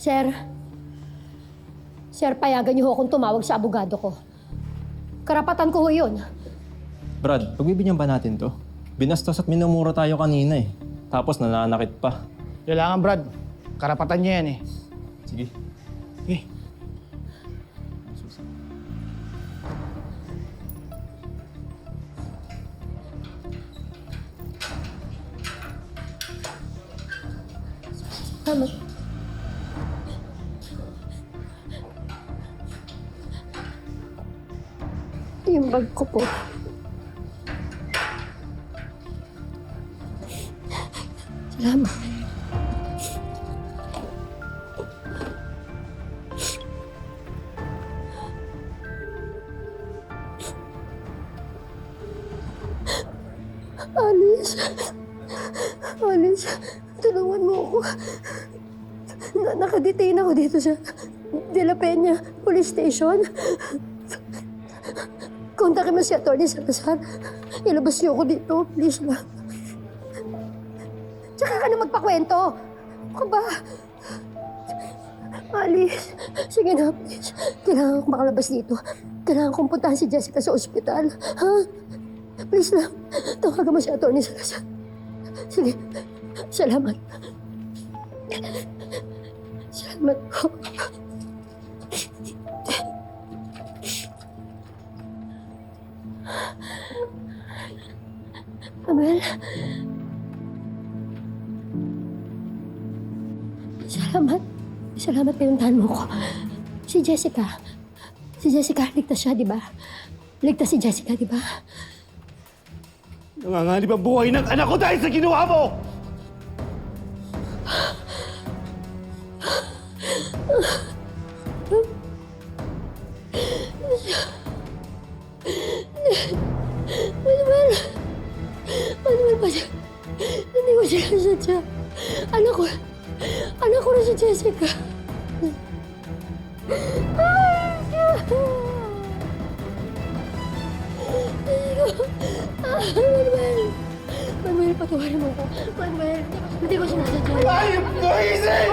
Sir, payagan niyo ho akong tumawag sa abogado ko. Karapatan ko ho yun. Brad, pagbibigyan ba natin to? Binastos at minumura tayo kanina eh. Tapos nananakit pa. Kailangan, Brad. Karapatan niya yan eh. Sige. Okay. Tama. Yung bag ko po. Salamat. Alice, tulungan mo ako. Nakadetain ako dito sa De La Peña Police Station. Kontakin mo si Atty. Salazar. Ilabas niyo ako dito, please lang. Tsaka ka na magpakwento. Ka ba? Alice, sige na, please. Kailangan kong makalabas dito. Kailangan kong puntahan si Jessica sa ospital. Ha? Please lang, tawagan mo si Atty. Salazar. Sige, salamat. Salamat po. Amel? Salamat. Salamat pinuntahan mo ko. Si Jessica, ligtas siya, di ba? Ligtas si Jessica, di ba? Nanganganib ang buhay ng anak ko dahil sa ginawa mo! Manuel pa siya. Hindi ko siya nasadya. Anak ko na si Jessica. Manuel, patawarin mo ko. Manuel, hindi ko sinasadya. Ayop ko, Isay!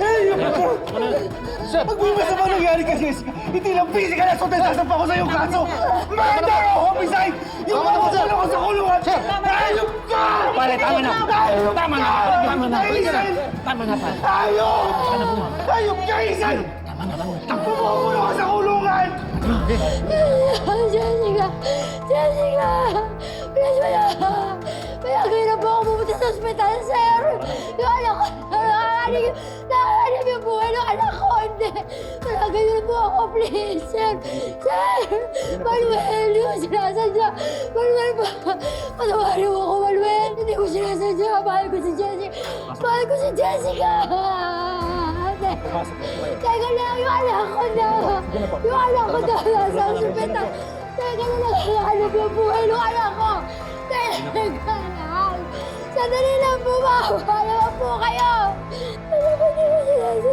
Ayop ko! Pag-umas naman nangyari kay Jessica, hindi lang physical assault na sasampa ko sa iyong kaso! Murder o homicide! Yung mga magulo ko sa kulungan! Ayop ka! Pare, tama na! Tama na! Tama na! Tama na, pare! Ayop! Ayop ka, Isay! Pumukulo ka sa kulungan! Jessica! Please, payagan na po ako pumunta sa ospital, sir! Yung anak ko, nakakanib yung buhay ng anak ko, hindi! Payagan niyo na po ako, please, sir! Sir! Manuel, hindi ko sinasadya! Manuel, patawarin mo ako, Manuel! Hindi ko sinasadya! Mahal ko si Jessica! Mahal ko si Jessica! Teka lang, yung anak ko na! Yung anak ko na nasa ospital! Teka lang, nakakanib yung buhay ng anak ko! Teka lang! Sandali lang po, maawa naman po kayo! Ano ba di mo sinasabi?